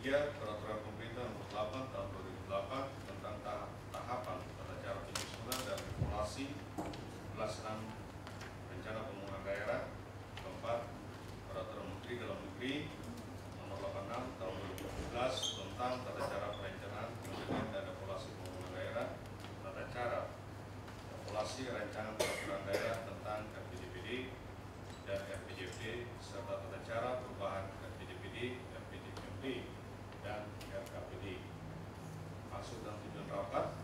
3 Peraturan Pemerintah Nomor 8 Tahun 2008 tentang tahapan tata cara penyusunan dan evaluasi pelaksanaan rencana pembangunan daerah. Keempat, Peraturan Menteri Dalam Negeri Nomor 86 Tahun 2017 tentang tata cara perencanaan, pengendalian dan evaluasi pembangunan daerah, tata cara evaluasi rancangan peraturan daerah tentang RPJPD dan RPJP serta tata cara perubahan RPJPD, RPJMD dan RKPD. Maksud dan tujuan rapat.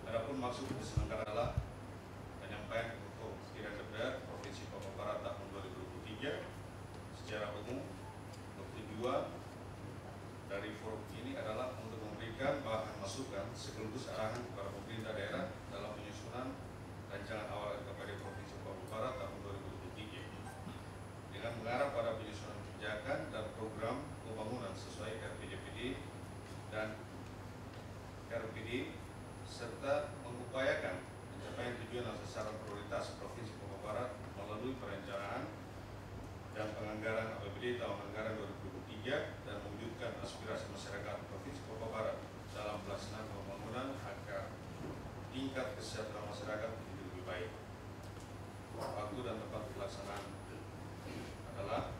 Adapun maksud diselenggarakan adalah penyampaian untuk Sekretariat DPR Provinsi Papua Barat tahun 2023 secara umum. Tujuan dari forum ini adalah untuk memberikan bahan masukan sekaligus arahan kepada pemerintah daerah dalam penyusunan rancangan awal RKPD Provinsi Papua Barat tahun 2023 dengan mengarah pada penyusunan kebijakan dan program pembangunan sesuai RPJPD dan RPD serta mengupayakan pencapaian tujuan dan sasaran prioritas Provinsi Papua Barat melalui perencanaan dan penganggaran APBD tahun anggaran 2023 dan mewujudkan aspirasi masyarakat Provinsi Papua Barat dalam pelaksanaan pembangunan agar tingkat kesejahteraan masyarakat menjadi lebih baik. Waktu dan tempat pelaksanaan adalah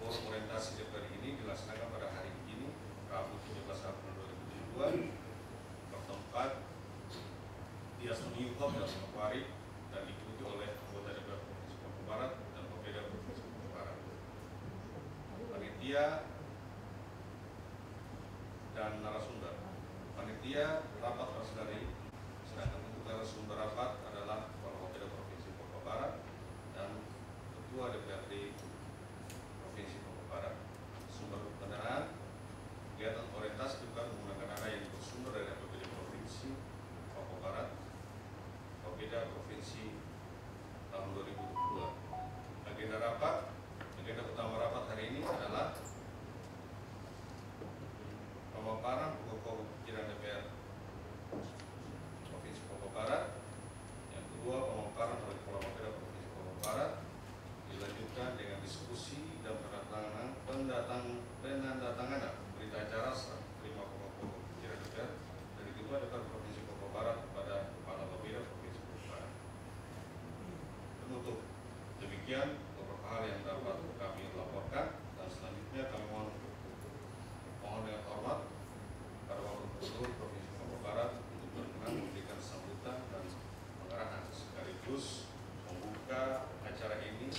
forum orientasi DPR ini dilaksanakan pada hari ini Rabu 17 April 2022 bertempat di Aston New Hall dan Manokwari dan diikuti oleh anggota DPR Provinsi Papua Barat dan Pemda Provinsi Papua Barat, panitia dan narasumber. Panitia rapat terdiri, sedangkan untuk narasumber rapat adalah Kepala Pemda Provinsi Papua Barat dan Ketua DPRD Provinsi Papua Barat. Sumber pendanaan kegiatan orientasi juga menggunakan dana yang bersumber dari APBD Provinsi Papua Barat, Pemda Provinsi tahun 2022. Agenda utama rapat hari ini adalah pemaparan pokok pikiran DPR Provinsi Papua Barat. Yang kedua, pemaparan oleh Kepala Pemda Provinsi Papua Barat, dilanjutkan dengan diskusi dan penandatanganan berita acara serta terima pokok pikiran DPR dari Ketua DPR Provinsi Papua Barat kepada Kepala Pemda Provinsi Papua Barat. Penutup. Demikian beberapa hal yang dapat kami laporkan, dan selanjutnya kami mohon dengan hormat pada Wakil Gubernur Provinsi Papua Barat untuk berkenan memberikan sambutan dan pengarahan sekaligus membuka acara ini.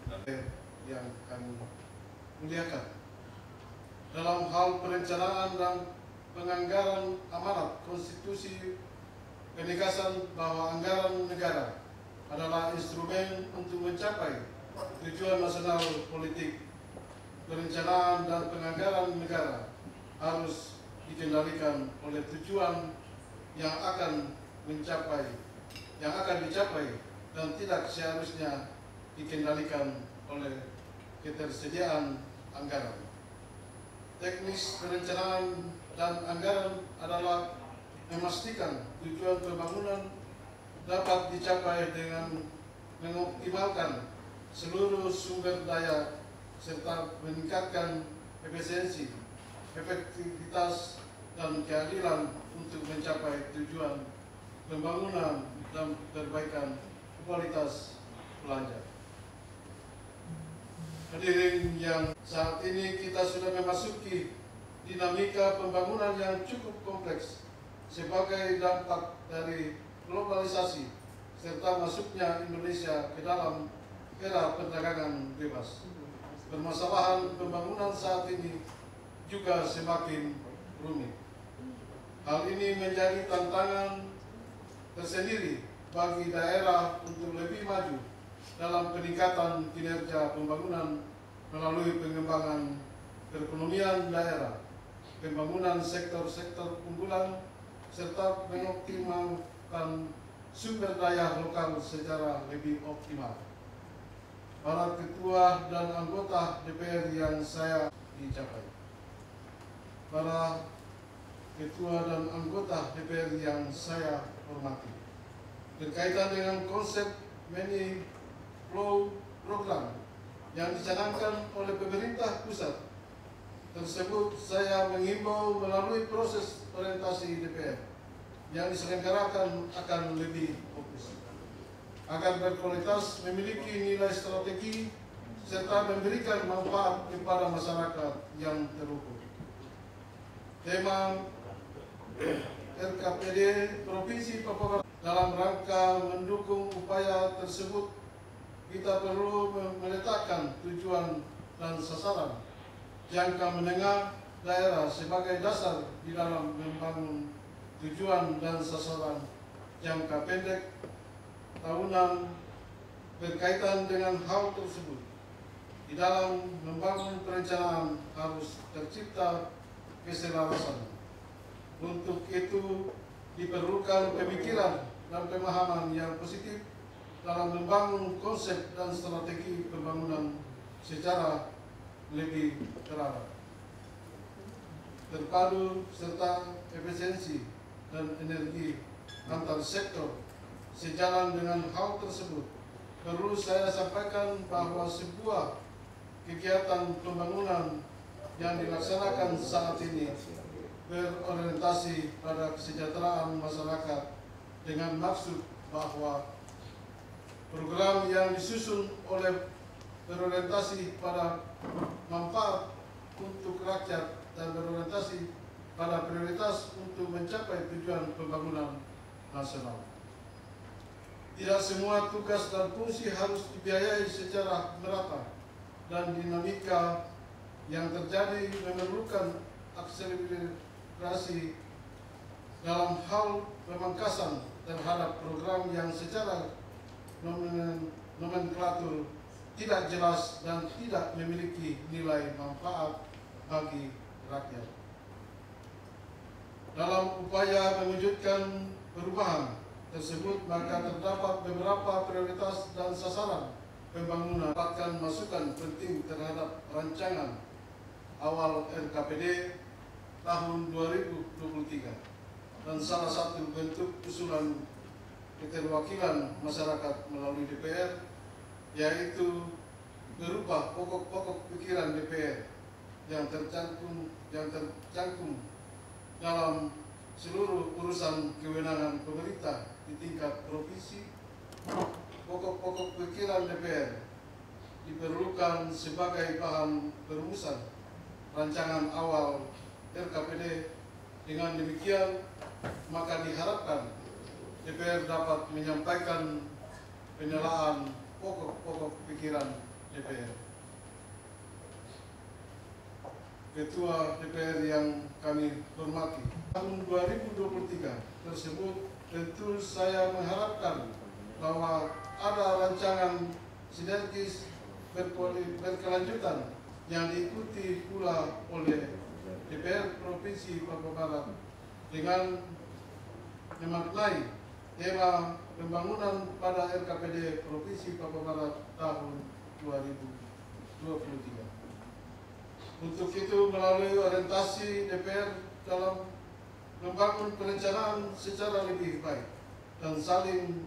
Dan yang kami muliakan, dalam hal perencanaan dan penganggaran amanat konstitusi penegasan bahwa anggaran negara adalah instrumen untuk mencapai tujuan nasional politik. Perencanaan dan penganggaran negara harus dikendalikan oleh tujuan yang akan dicapai dan tidak seharusnya dikendalikan oleh ketersediaan anggaran. Teknis perencanaan dan anggaran adalah memastikan tujuan pembangunan dapat dicapai dengan mengoptimalkan seluruh sumber daya serta meningkatkan efisiensi, efektivitas, dan keadilan untuk mencapai tujuan pembangunan dan perbaikan kualitas pelajar. Hadirin yang saat ini kita sudah memasuki dinamika pembangunan yang cukup kompleks sebagai dampak dari globalisasi serta masuknya Indonesia ke dalam era perdagangan bebas. Permasalahan pembangunan saat ini juga semakin rumit. Hal ini menjadi tantangan tersendiri bagi daerah untuk lebih maju dalam peningkatan kinerja pembangunan melalui pengembangan perekonomian daerah, pembangunan sektor-sektor unggulan, serta mengoptimalkan sumber daya lokal secara lebih optimal. Para ketua dan anggota DPR yang saya dicapai, para ketua dan anggota DPR yang saya hormati, berkaitan dengan konsep many flow program yang dicanangkan oleh pemerintah pusat tersebut saya mengimbau melalui proses orientasi DPR yang diselenggarakan akan lebih fokus agar berkualitas, memiliki nilai strategi serta memberikan manfaat kepada masyarakat yang terukur. Tema RKPD Provinsi Papua Barat dalam rangka mendukung upaya tersebut, kita perlu meletakkan tujuan dan sasaran jangka menengah daerah sebagai dasar di dalam membangun tujuan dan sasaran jangka pendek tahunan berkaitan dengan hal tersebut. Di dalam membangun perencanaan harus tercipta keselarasan. Untuk itu diperlukan pemikiran dan pemahaman yang positif dalam membangun konsep dan strategi pembangunan secara lebih terarah, terpadu serta efisiensi dan energi antar sektor. Sejalan dengan hal tersebut, perlu saya sampaikan bahwa sebuah kegiatan pembangunan yang dilaksanakan saat ini berorientasi pada kesejahteraan masyarakat dengan maksud bahwa program yang disusun oleh berorientasi pada manfaat untuk rakyat dan berorientasi pada prioritas untuk mencapai tujuan pembangunan nasional. Tidak semua tugas dan fungsi harus dibiayai secara merata, dan dinamika yang terjadi memerlukan akselerasi dalam hal pemangkasan terhadap program yang secara nomenklatur tidak jelas dan tidak memiliki nilai manfaat bagi rakyat. Dalam upaya mewujudkan perubahan tersebut, maka terdapat beberapa prioritas dan sasaran pembangunan mendapatkan masukan penting terhadap rancangan awal RKPD tahun 2023, dan salah satu bentuk usulan keterwakilan masyarakat melalui DPR yaitu berupa pokok-pokok pikiran DPR yang tercantum dalam seluruh urusan kewenangan pemerintah di tingkat provinsi. Pokok-pokok pikiran DPR diperlukan sebagai bahan perumusan rancangan awal RKPD. Dengan demikian, maka diharapkan DPR dapat menyampaikan penilaian pokok-pokok pikiran DPR. Ketua DPR yang kami hormati, tahun 2023 tersebut tentu saya mengharapkan bahwa ada rancangan sinergis berkelanjutan yang diikuti pula oleh DPR Provinsi Papua Barat dengan memaknai tema pembangunan pada RKPD Provinsi Papua Barat tahun 2023. Untuk itu, melalui orientasi DPR dalam membangun perencanaan secara lebih baik dan saling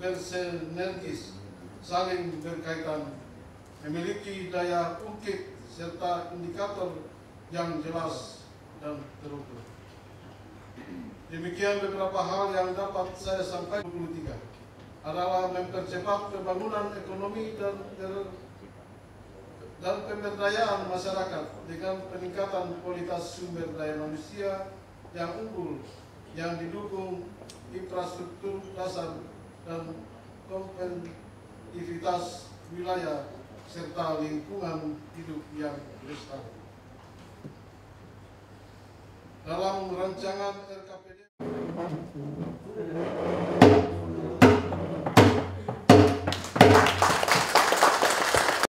bersinergis, saling berkaitan, memiliki daya ungkit serta indikator yang jelas dan terukur. Demikian beberapa hal yang dapat saya sampaikan. 23 adalah mempercepat pembangunan ekonomi dan pemberdayaan masyarakat dengan peningkatan kualitas sumber daya manusia yang unggul yang didukung infrastruktur dasar dan kompetitivitas wilayah serta lingkungan hidup yang lestari. Dalam rancangan RKPD